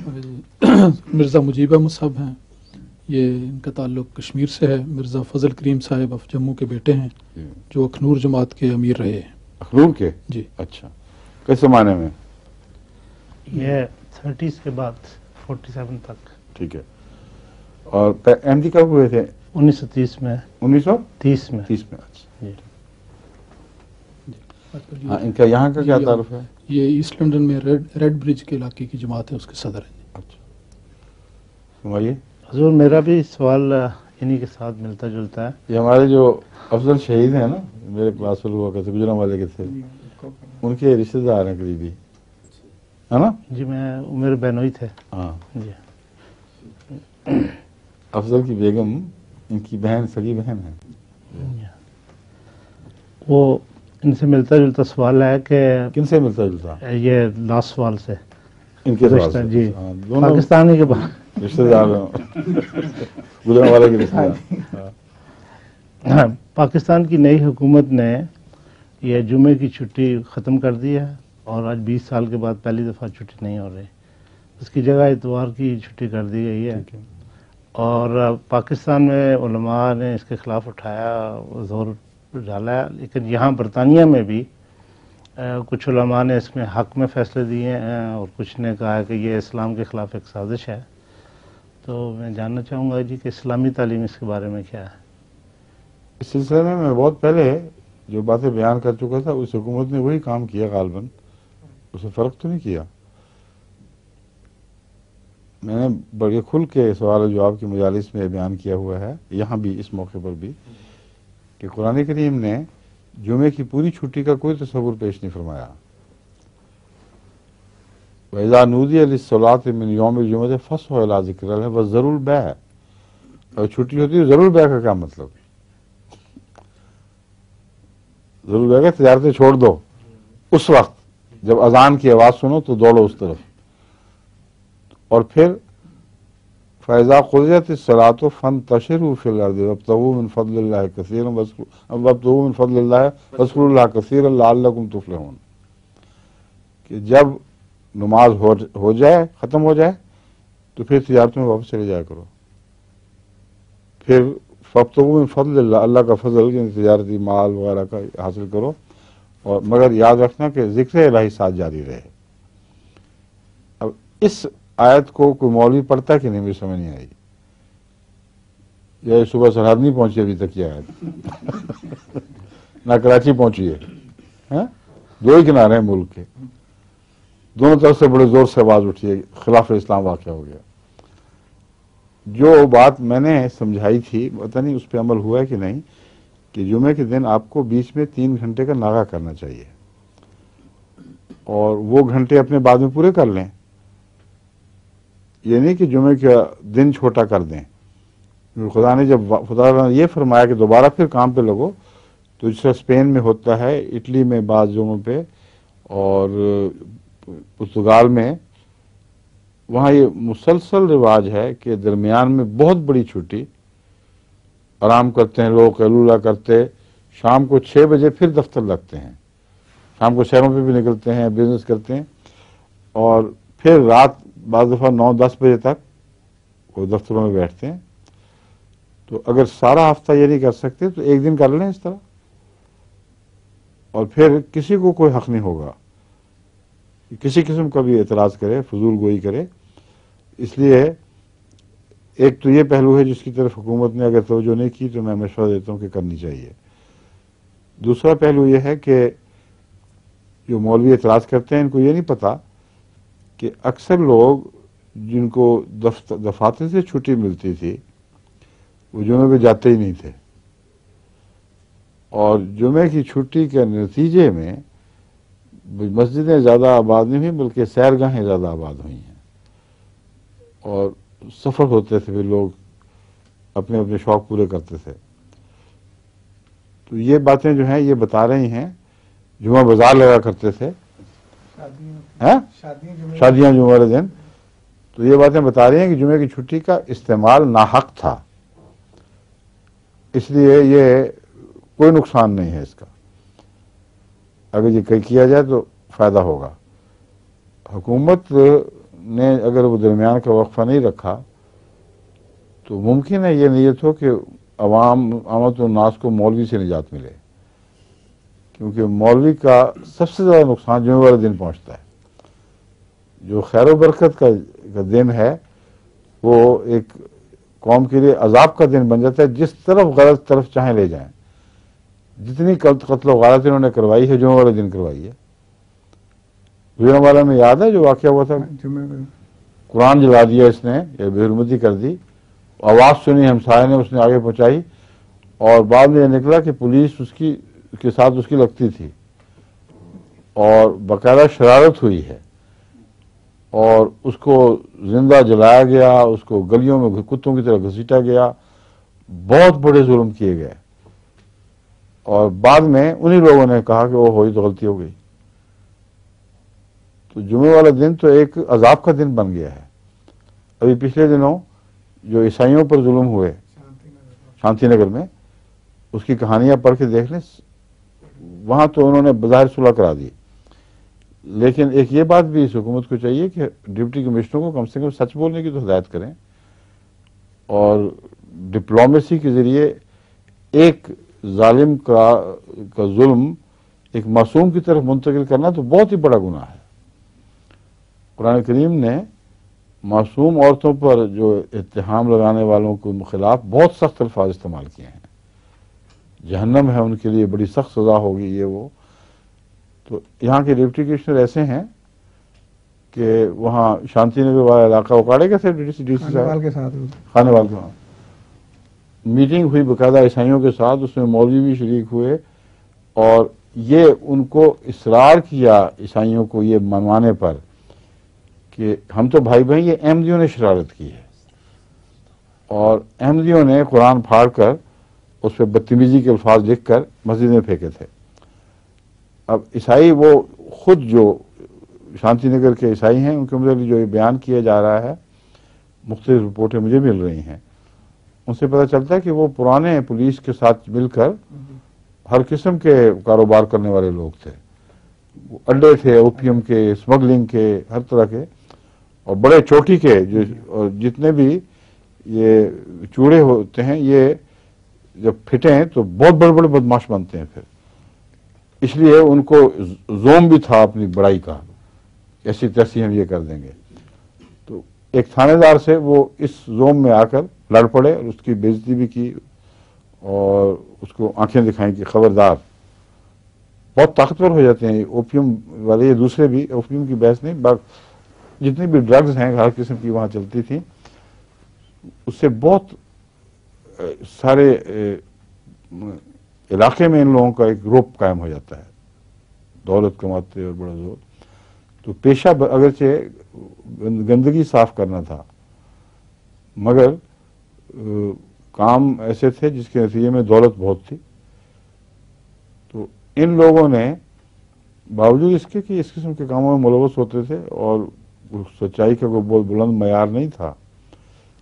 مرزا مجیب احمد صاحب ہیں، یہ ان کا تعلق کشمیر سے ہے۔ مرزا فضل کریم صاحب آف جموں کے بیٹے ہیں جو اخنور جماعت کے امیر رہے ہیں۔ اخنور کے؟ جی۔ اچھا، کس زمانے میں؟ یہ 30s کے بعد 47 تک۔ ٹھیک ہے۔ اور ایم ڈی کب ہوئے تھے؟ 1930 میں۔ 1930 میں؟ 30 میں۔ اچھا جی۔ ہاں، ان کا یہاں کا کیا تعارف ہے؟ یہ ایسٹ لنڈن میں ریڈ برج کے علاقے کی جماعت ہے، اس کے صدر ہیں۔ اچھا، سمائیے حضور میرا بھی سوال انہی کے ساتھ ملتا جلتا ہے۔ یہ ہمارے جو افضل شہید ہیں نا، میرے کلاس ہوا کرتے گجرا والے کے تھے، ان کے رشتے دار ہیں قریبی، ہے نا؟ جی میرے بہنوئی تھے۔ ہاں جی۔ افضل کی بیگم ان کی بہن، سگی بہن ہے۔ وہ ان سے ملتا جلتا سوال ہے کہ کن سے ملتا جلتا؟ یہ لاسٹ سوال سے ان کے سوال سے؟ جی، ہاں، دونوں پاکستانی کے بعد رشتے دار گجرا والے کے رشتے دار۔ پاکستان کی نئی حکومت نے یہ جمعے کی چھٹی ختم کر دی ہے اور آج 20 سال کے بعد پہلی دفعہ چھٹی نہیں ہو رہی، اس کی جگہ اتوار کی چھٹی کر دی گئی ہے۔ اور پاکستان میں علماء نے اس کے خلاف اٹھایا، زور ڈالا ہے، لیکن یہاں برطانیہ میں بھی کچھ علماء نے اس میں حق میں فیصلے دیے ہیں اور کچھ نے کہا ہے کہ یہ اسلام کے خلاف ایک سازش ہے۔ تو میں جاننا چاہوں گا جی کہ اسلامی تعلیم اس کے بارے میں کیا ہے؟ اس سلسلے میں بہت پہلے جو باتیں بیان کر چکا تھا، اس حکومت نے وہی کام کیا غالباً، اسے فرق تو نہیں کیا۔ میں نے بڑے کھل کے سوال و جواب کی مجالس میں بیان کیا ہوا ہے، یہاں بھی اس موقع پر بھی، کہ قرآن کریم نے جمعے کی پوری چھٹی کا کوئی تصور پیش نہیں فرمایا۔ وَإِذَا نُودِيَ لِلصَّلَاةِ مِنْ يَوْمِ الْجُمْعَةِ فَاسْعَوْا إِلَىٰ ذِكْرِ اللَّهِ وَذَرُوا الْبَيْعَ۔ اگر چھٹی ہوتی ہے ضرور بیع کا کیا مطلب؟ ضرور بیع کا تجارتیں چھوڑ دو، اس وقت جب اذان کی آواز سنو تو دوڑو اس طرف۔ اور پھر فَإِذَا قُضِيَتِ الصَّلَاةُ فَانتَشِرُوا فِي الْأَرْضِ وَابْتَغُوا مِنْ فَضْلِ اللَّهِ كَثِيرًا وَابْتَغُوا مِنْ فَضْلِ اللَّهِ وَاذْكُرُوا اللَّهَ كَثِيرًا لَعَلَّكُمْ تُفْلِحُونَ، کہ جب نماز ہو جائے، ختم ہو جائے تو پھر تجارت میں واپس چلے جایا کرو۔ پھر فَابْتَغُوا مِنْ فَضْلِ اللَّهِ، اللہ کا فضل یعنی تجارتی مال وغیرہ کا حاصل کرو، اور مگر یاد رکھنا کہ ذکر الہی ساتھ جاری رہے۔ اب اس آیت کو کوئی مولوی پڑھتا کہ نہیں، مجھے سمجھ نہیں آئی۔ یہ صبح سرحد نہیں پہنچی ابھی تک یہ آیت، نہ کراچی پہنچی ہے، دو ہی کنارے ہیں ملک کے، دونوں طرف سے بڑے زور سے آواز اٹھی ہے، خلاف اسلام واقع ہو گیا۔ جو بات میں نے سمجھائی تھی، پتہ نہیں اس پہ عمل ہوا ہے کہ نہیں، کہ جمعے کے دن آپ کو بیچ میں 3 گھنٹے کا ناغہ کرنا چاہیے، اور وہ گھنٹے اپنے بعد میں پورے کر لیں۔ یہ نہیں کہ جمعے کا دن چھوٹا کر دیں۔ خدا نے یہ فرمایا کہ دوبارہ پھر کام پہ لگو، تو جس طرح اسپین میں ہوتا ہے، اٹلی میں بعض جگہوں پہ، اور پرتگال میں، وہاں یہ مسلسل رواج ہے کہ درمیان میں بہت بڑی چھٹی، آرام کرتے ہیں لوگ، قیلولہ کرتے، شام کو 6 بجے پھر دفتر لگتے ہیں، شام کو شہروں پہ بھی نکلتے ہیں، بزنس کرتے ہیں، اور پھر رات بعض دفعہ 9-10 بجے تک وہ دفتروں میں بیٹھتے ہیں۔ تو اگر سارا ہفتہ یہ نہیں کر سکتے تو ایک دن کر لیں اس طرح، اور پھر کسی کو کوئی حق نہیں ہوگا کسی قسم کا بھی اعتراض کرے، فضول گوئی کرے۔ اس لیے ایک تو یہ پہلو ہے جس کی طرف حکومت نے اگر توجہ نہیں کی تو میں مشورہ دیتا ہوں کہ کرنی چاہیے۔ دوسرا پہلو یہ ہے کہ جو مولوی اعتراض کرتے ہیں، ان کو یہ نہیں پتا کہ اکثر لوگ جن کو دفاتر سے چھٹی ملتی تھی وہ جمعے پہ جاتے ہی نہیں تھے، اور جمعے کی چھٹی کے نتیجے میں مسجدیں زیادہ آباد نہیں ہوئی بلکہ سیرگاہیں زیادہ آباد ہوئی ہیں، اور سفر ہوتے تھے، پھر لوگ اپنے اپنے شوق پورے کرتے تھے۔ تو یہ باتیں جو ہیں یہ بتا رہی ہیں، جمعہ بازار لگا کرتے تھے، شادیاں جمعہ والے دن، تو یہ باتیں بتا رہی ہیں کہ جمعے کی چھٹی کا استعمال ناحق تھا۔ اس لیے یہ کوئی نقصان نہیں ہے اس کا، اگر یہ کیا جائے تو فائدہ ہوگا۔ حکومت نے اگر وہ درمیان کا وقفہ نہیں رکھا تو ممکن ہے یہ نیت ہو کہ عامت الناس کو مولوی سے نجات ملے، کیونکہ مولوی کا سب سے زیادہ نقصان جمعے والے دن پہنچتا ہے۔ جو خیر و برکت کا دن ہے وہ ایک قوم کے لیے عذاب کا دن بن جاتا ہے، جس طرف غلط طرف چاہیں لے جائیں۔ جتنی قتل و غارت انہوں نے کروائی ہے جمعے والے دن کروائی ہے۔ گجرانوالہ میں یاد ہے جو واقعہ ہوا تھا، قرآن جلا دیا اس نے، یا بے حرمتی کر دی، آواز سنی ہمسائے نے، اس نے آگے پہنچائی، اور بعد میں یہ نکلا کہ پولیس اس کے ساتھ اس کی لگتی تھی اور باقاعدہ شرارت ہوئی ہے، اور اس کو زندہ جلایا گیا، اس کو گلیوں میں کتوں کی طرح گھسیٹا گیا، بہت بڑے ظلم کیے گئے، اور بعد میں انہی لوگوں نے کہا کہ وہ ہوئی تو غلطی ہو گئی۔ تو جمعے والا دن تو ایک عذاب کا دن بن گیا ہے۔ ابھی پچھلے دنوں جو عیسائیوں پر ظلم ہوئے شانتی نگر میں، اس کی کہانیاں پڑھ کے دیکھ لیں، وہاں تو انہوں نے بظاہر صلح کرا دی، لیکن ایک یہ بات بھی اس حکومت کو چاہیے کہ ڈپٹی کمشنر کو کم سے کم سچ بولنے کی تو ہدایت کریں، اور ڈپلومیسی کے ذریعے ایک ظالم کا ظلم ایک معصوم کی طرف منتقل کرنا تو بہت ہی بڑا گناہ ہے۔ قرآن کریم نے معصوم عورتوں پر جو اتہام لگانے والوں کے خلاف بہت سخت الفاظ استعمال کیے ہیں، جہنم ہے ان کے لیے، بڑی سخت سزا ہوگی، یہ وہ۔ تو یہاں کے ڈپٹی کمشنر ایسے ہیں کہ وہاں شانتی نگر والا علاقہ اکاڑے گئے تھے ڈی سی صاحب کے ساتھ، خانے وال کے وہاں میٹنگ ہوئی باقاعدہ عیسائیوں کے ساتھ، اس میں مولوی بھی شریک ہوئے، اور یہ ان کو اصرار کیا عیسائیوں کو یہ منوانے پر کہ ہم تو بھائی بھائی، یہ احمدیوں نے شرارت کی ہے، اور احمدیوں نے قرآن پھاڑ کر اس پہ بدتمیزی کے الفاظ لکھ کر مسجد میں پھینکے تھے۔ اب عیسائی وہ خود جو شانتی نگر کے عیسائی ہیں، ان کے متعلق جو یہ بیان کیا جا رہا ہے، مختلف رپورٹیں مجھے مل رہی ہیں، ان سے پتہ چلتا ہے کہ وہ پرانے پولیس کے ساتھ مل کر ہر قسم کے کاروبار کرنے والے لوگ تھے، اڈے تھے اوپیم کے، اسمگلنگ کے، ہر طرح کے، اور بڑے چوٹی کے، اور جتنے بھی یہ چوڑے ہوتے ہیں یہ جب پھٹیں تو بہت بڑے بڑے بدماش بنتے ہیں پھر، اس لیے ان کو زوم بھی تھا اپنی بڑائی کا، ایسی تیسی ہم یہ کر دیں گے۔ تو ایک تھانے دار سے وہ اس زوم میں آ کر لڑ پڑے، اور اس کی بے عزتی بھی کی، اور اس کو آنکھیں دکھائیں کہ خبردار۔ بہت طاقتور ہو جاتے ہیں اوپیم والے، یہ دوسرے بھی، اوپیم کی بحث نہیں، جتنی بھی ڈرگز ہیں ہر قسم کی وہاں چلتی تھیں، اس سے بہت سارے علاقے میں ان لوگوں کا ایک گروپ قائم ہو جاتا ہے، دولت کماتے اور بڑا زور۔ تو پیشہ اگرچہ گندگی صاف کرنا تھا، مگر کام ایسے تھے جس کے نتیجے میں دولت بہت تھی۔ تو ان لوگوں نے باوجود اس کے کہ اس قسم کے کاموں میں ملوث ہوتے تھے اور سچائی کا کوئی بہت بلند معیار نہیں تھا،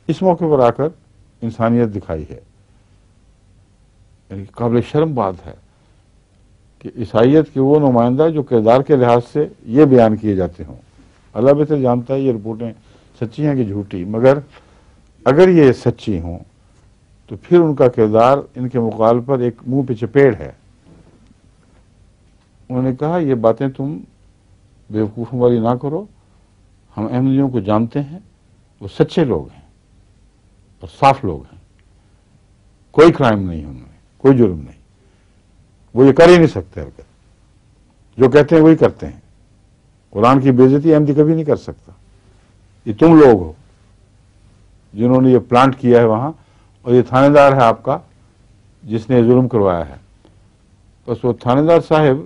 اس موقع پر آ کر انسانیت دکھائی ہے۔ یعنی قابل شرم بات ہے کہ عیسائیت کے وہ نمائندہ جو کردار کے لحاظ سے یہ بیان کیے جاتے ہوں، اللہ بہتر جانتا ہے یہ رپورٹیں سچی ہیں کہ جھوٹی، مگر اگر یہ سچی ہوں تو پھر ان کا کردار ان کے مقابل پر ایک منہ پہ چپیڑ ہے۔ انہوں نے کہا یہ باتیں تم بیوقوفوں والی نہ کرو، ہم احمدیوں کو جانتے ہیں، وہ سچے لوگ ہیں اور صاف لوگ ہیں، کوئی کرائم نہیں ان میں، کوئی جرم نہیں، وہ یہ کر ہی نہیں سکتے، حرکت جو کہتے ہیں وہی کرتے ہیں۔ قرآن کی بے عزتی احمدی کبھی نہیں کر سکتا۔ یہ تم لوگ ہو جنہوں نے یہ پلانٹ کیا ہے وہاں، اور یہ تھانے دار ہے آپ کا جس نے ظلم کروایا ہے۔ بس وہ تھانے دار صاحب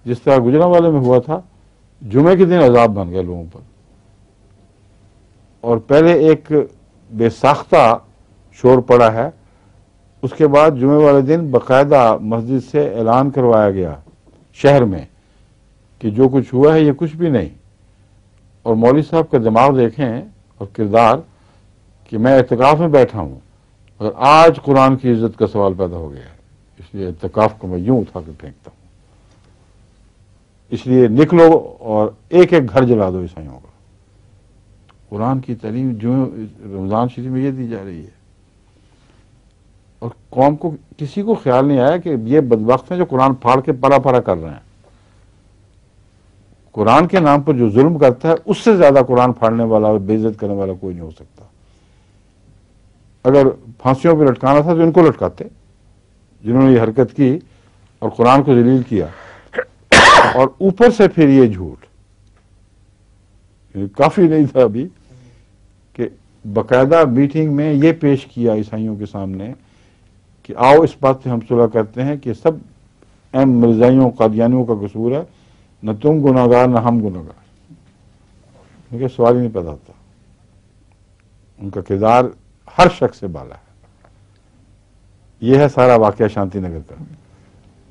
جس طرح گجرانوالے میں ہوا تھا، جمعے کے دن عذاب بن گیا لوگوں پر، اور پہلے ایک بے ساختہ شور پڑا ہے، اس کے بعد جمعے والے دن باقاعدہ مسجد سے اعلان کروایا گیا شہر میں کہ جو کچھ ہوا ہے یہ کچھ بھی نہیں۔ اور مولوی صاحب کا دماغ دیکھیں اور کردار کہ میں اعتکاف میں بیٹھا ہوں، اور آج قرآن کی عزت کا سوال پیدا ہو گیا ہے، اس لیے اعتکاف کو میں یوں اٹھا کے پھینکتا ہوں، اس لیے نکلو اور ایک ایک گھر جلا دو عیسائیوں کا۔ قرآن کی تعلیم جو رمضان شریف میں یہ دی جا رہی ہے، اور قوم کو کسی کو خیال نہیں آیا کہ یہ بدبخت ہیں جو قرآن پھاڑ کے پرا پرا کر رہے ہیں. قرآن کے نام پر جو ظلم کرتا ہے اس سے زیادہ قرآن پھاڑنے والا اور بے عزت کرنے والا کوئی نہیں ہو سکتا. اگر پھانسیوں پہ لٹکانا تھا تو ان کو لٹکاتے جنہوں نے یہ حرکت کی اور قرآن کو ذلیل کیا. اور اوپر سے پھر یہ جھوٹ، کافی نہیں تھا ابھی کہ باقاعدہ میٹنگ میں یہ پیش کیا عیسائیوں کے سامنے کہ آؤ اس بات سے ہم صلح کرتے ہیں کہ سب اہم مرزائیوں قادیانیوں کا قصور ہے، نہ تم گناہگار نہ ہم گناہگار. کیونکہ سوال ہی نہیں پیدا ہوتا. ان کا کردار ہر شخص سے بالا ہے. یہ ہے سارا واقعہ شانتی نگر کا.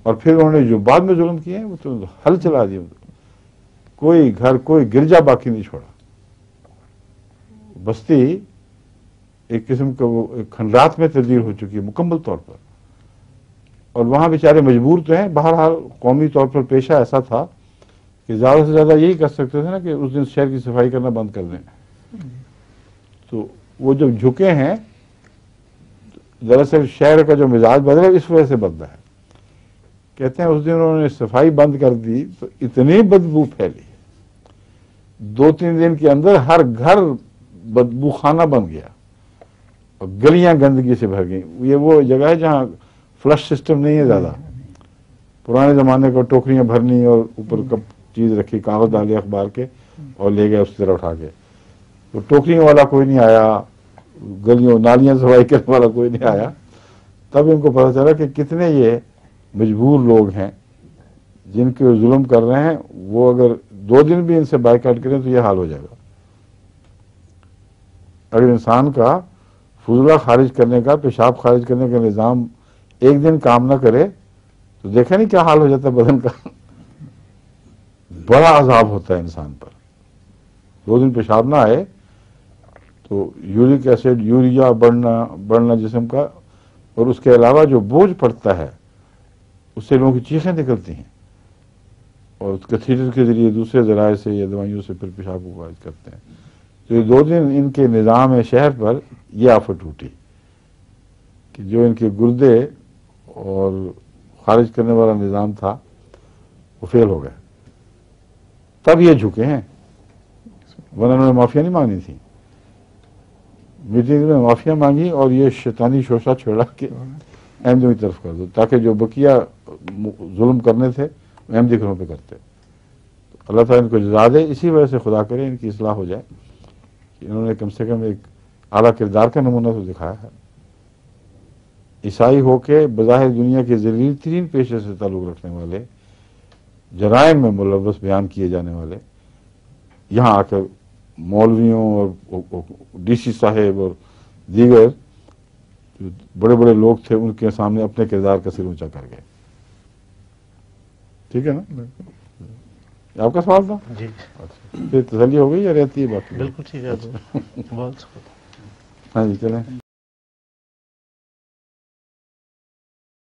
اور پھر انہوں نے جو بعد میں ظلم کیے ہیں وہ تو حل چلا دیا. کوئی گھر کوئی گرجا باقی نہیں چھوڑا. بستی ایک قسم کا وہ کھنڈرات میں تبدیل ہو چکی ہے مکمل طور پر. اور وہاں بیچارے مجبور تو ہیں. بہرحال قومی طور پر پیشہ ایسا تھا کہ زیادہ سے زیادہ یہی کر سکتے تھے نا کہ اس دن شہر کی صفائی کرنا بند کر دیں. تو وہ جب جھکے ہیں، دراصل شہر کا جو مزاج بدلا اس وجہ سے بدلا ہے. کہتے ہیں اس دن انہوں نے صفائی بند کر دی تو اتنی بدبو پھیلی، 2-3 دن کے اندر ہر گھر بدبو خانہ بن گیا اور گلیاں گندگی سے بھر گئیں. یہ وہ جگہ ہے جہاں فلش سسٹم نہیں ہے زیادہ. پرانے زمانے کو ٹوکریاں بھرنی اور اوپر کب چیز رکھی، کاغذ ڈالے اخبار کے اور لے گئے اس طرح اٹھا کے. تو ٹوکریوں والا کوئی نہیں آیا، گلیوں نالیاں صفائی کرنے والا کوئی نہیں آیا. تب ان کو پتہ چلا کہ کتنے یہ مجبور لوگ ہیں جن کے ظلم کر رہے ہیں. وہ اگر 2 دن بھی ان سے بائیکاٹ کریں تو یہ حال ہو جائے گا. اگر انسان کا فضلہ خارج کرنے کا، پیشاب خارج کرنے کا نظام ایک دن کام نہ کرے تو دیکھیں نہیں کیا حال ہو جاتا ہے بدن کا. بڑا عذاب ہوتا ہے انسان پر. 2 دن پیشاب نہ آئے تو یورک ایسڈ، یوریا بڑھنا جسم کا، اور اس کے علاوہ جو بوجھ پڑتا ہے اس سے لوگوں کی چیخیں نکلتی ہیں اور کیتھیٹر کے ذریعے دوسرے ذرائع سے یا دوائیوں سے پھر پیشاب کو خارج کرتے ہیں. تو یہ 2 دن ان کے نظام شہر پر یہ آفت ٹوٹی کہ جو ان کے گردے اور خارج کرنے والا نظام تھا وہ فیل ہو گئے. تب یہ جھکے ہیں، ورنہ انہوں نے معافیا نہیں مانگنی تھی. میٹنگ میں معافیا مانگی اور یہ شیطانی شوشہ چھڑا کہ احمدیوں کی طرف کر دو تاکہ جو بقیہ ظلم کرنے تھے وہ احمدی گھروں پہ کرتے. اللہ تعالیٰ ان کو جزا دے. اسی وجہ سے خدا کرے ان کی اصلاح ہو جائے کہ انہوں نے کم سے کم ایک اعلیٰ کردار کا نمونہ تو دکھایا ہے. عیسائی ہو کے بظاہر دنیا کے ذلیل ترین پیشے سے تعلق رکھنے والے، جرائم میں ملوث بیان کیے جانے والے، یہاں آ کر مولویوں اور ڈی سی صاحب اور دیگر بڑے بڑے لوگ تھے ان کے سامنے اپنے کردار کا سر اونچا کر گئے. ٹھیک ہے نا؟ آپ کا سوال تھا جی پھر تسلی ہو گئی یا رہتی ہے باقی؟ بالکل ٹھیک ہے. بہت ہاں جی چلیں.